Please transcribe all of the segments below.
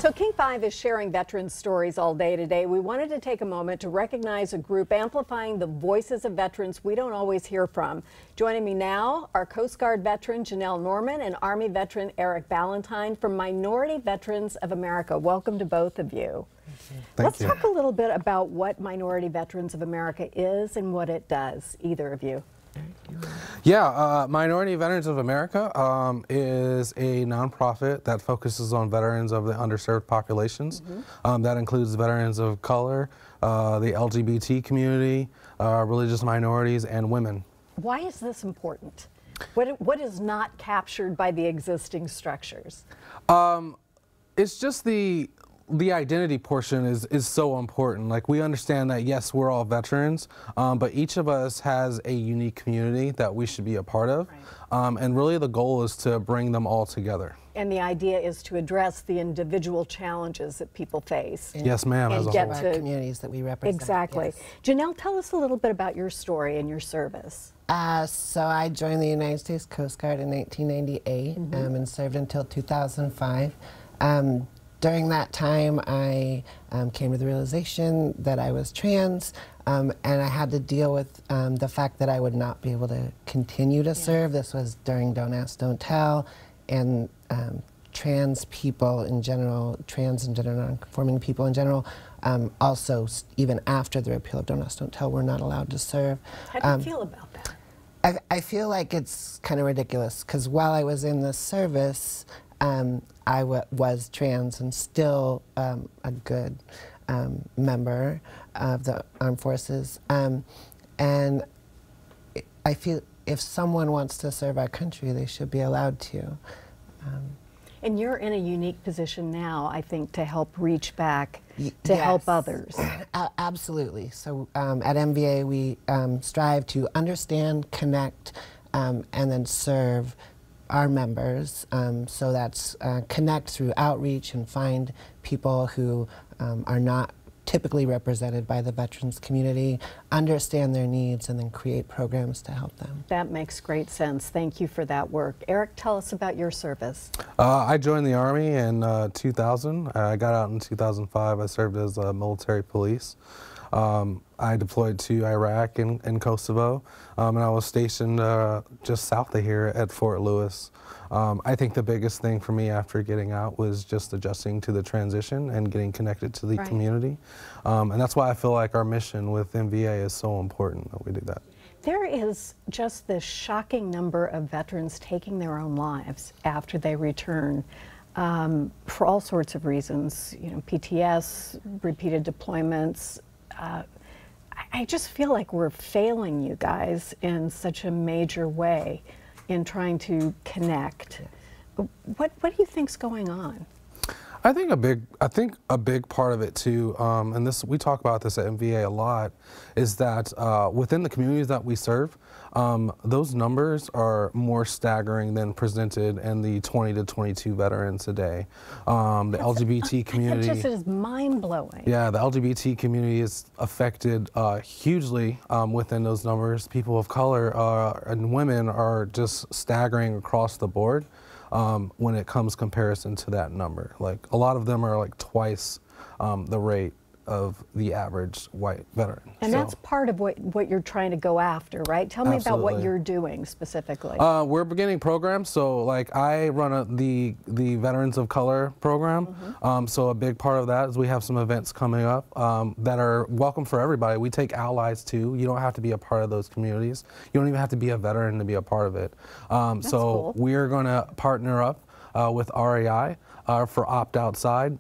So King 5 is sharing veterans' stories all day today. We wanted to take a moment to recognize a group amplifying the voices of veterans we don't always hear from. Joining me now are Coast Guard veteran Janell Norman and Army veteran Eric Ballentine from Minority Veterans of America. Welcome to both of you. Let's talk a little bit about what Minority Veterans of America is and what it does, either of you. Yeah, Minority Veterans of America is a nonprofit that focuses on veterans of the underserved populations. That includes veterans of color, the LGBT community, religious minorities, and women. Why is this important? What is not captured by the existing structures? It's just the identity portion is so important. Like, we understand that, yes, we're all veterans, but each of us has a unique community that we should be a part of. Right. And really the goal is to bring them all together. And the idea is to address the individual challenges that people face. Yes, ma'am. And get to communities that we represent. Exactly. Yes. Janell, tell us a little bit about your story and your service. So I joined the United States Coast Guard in 1998 and served until 2005. During that time, I came to the realization that I was trans, and I had to deal with the fact that I would not be able to continue to serve. This was during Don't Ask, Don't Tell, and trans people in general, trans and gender non-conforming people in general, also, even after the repeal of Don't Ask, Don't Tell, were not allowed to serve. How do you feel about that? I feel like it's kind of ridiculous, because while I was in the service, I was trans and still a good member of the armed forces. And I feel if someone wants to serve our country, they should be allowed to. And you're in a unique position now, I think, to help reach back, to help others. Absolutely. So at MVA, we strive to understand, connect, and then serve our members. So that's connect through outreach and find people who are not typically represented by the veterans community, understand their needs, and then create programs to help them. That makes great sense. Thank you for that work. Eric, tell us about your service. I joined the Army in 2000. I got out in 2005. I served as military police. I deployed to Iraq and Kosovo, and I was stationed just south of here at Fort Lewis. I think the biggest thing for me after getting out was just adjusting to the transition and getting connected to the community. And that's why I feel like our mission with MVA is so important that we do that. There is just this shocking number of veterans taking their own lives after they return. For all sorts of reasons, you know, PTS, repeated deployments. I just feel like we're failing you guys in such a major way in trying to connect. What do you think's going on? I think a big part of it too, and this we talk about this at MVA a lot, is that within the communities that we serve, those numbers are more staggering than presented in the 20 to 22 veterans a day. The LGBT community. That just is mind-blowing. Yeah, the LGBT community is affected hugely within those numbers. People of color and women are just staggering across the board. When it comes comparison to that number. Like, a lot of them are like twice the rate of the average white veteran. And so that's part of what you're trying to go after, right? Tell me about what you're doing specifically. We're beginning programs. So, like, I run the Veterans of Color program. So a big part of that is we have some events coming up that are welcome for everybody. We take allies too. You don't have to be a part of those communities. You don't even have to be a veteran to be a part of it. So cool. We're going to partner up with REI for Opt Outside.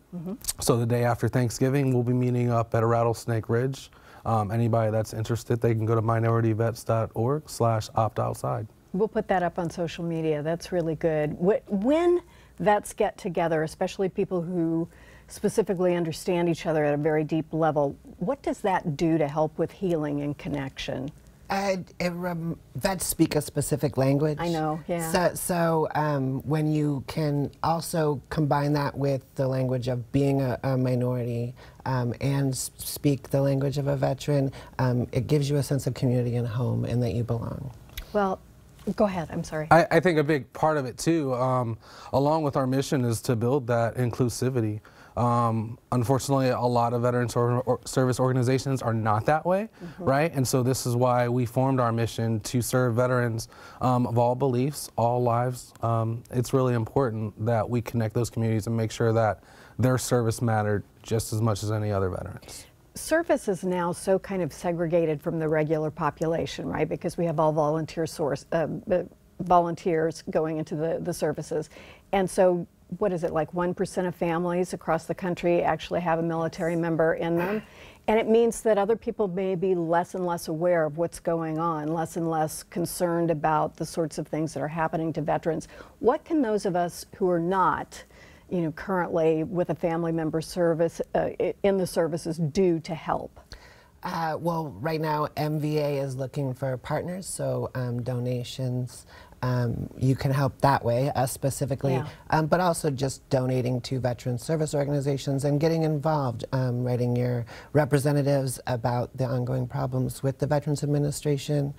So the day after Thanksgiving, we'll be meeting up at a Rattlesnake Ridge. Anybody that's interested, they can go to minorityvets.org/optoutside. We'll put that up on social media. That's really good. When vets get together, especially people who specifically understand each other at a very deep level, what does that do to help with healing and connection? Vets speak a specific language. I know, yeah. So when you can also combine that with the language of being a minority and speak the language of a veteran, it gives you a sense of community and home and that you belong. Well, go ahead, I'm sorry. I think a big part of it too, along with our mission, is to build that inclusivity. Unfortunately, a lot of veteran service organizations are not that way, right? And so this is why we formed our mission to serve veterans of all beliefs, all lives. It's really important that we connect those communities and make sure that their service mattered just as much as any other veterans. Service is now so kind of segregated from the regular population, right? Because we have all volunteers going into the services. And so what is it, like 1% of families across the country actually have a military member in them? And it means that other people may be less and less aware of what's going on, less and less concerned about the sorts of things that are happening to veterans. What can those of us who are not, you know, currently with a family member service in the services do to help? Well, right now MVA is looking for partners, so donations. You can help that way, us specifically, but also just donating to veteran service organizations and getting involved, writing your representatives about the ongoing problems with the Veterans Administration.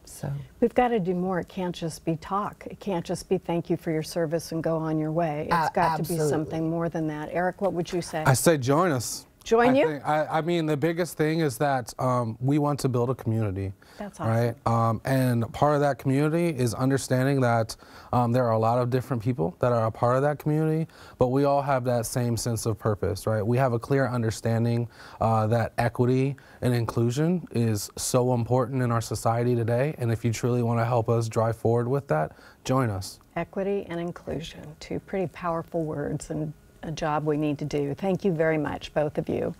So we've got to do more. It can't just be talk. It can't just be thank you for your service and go on your way. It's got to be something more than that. Eric, what would you say? I say join us. Join you? I mean, the biggest thing is that we want to build a community. That's awesome. Right? And part of that community is understanding that there are a lot of different people that are a part of that community, but we all have that same sense of purpose, right? We have a clear understanding that equity and inclusion is so important in our society today, and if you truly want to help us drive forward with that, join us. Equity and inclusion, two pretty powerful words and a job we need to do. Thank you very much, both of you.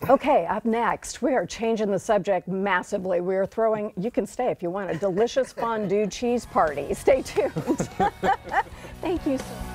Okay, up next, we are changing the subject massively. We are throwing, you can stay if you want, a delicious fondue cheese party. Stay tuned. Thank you so much.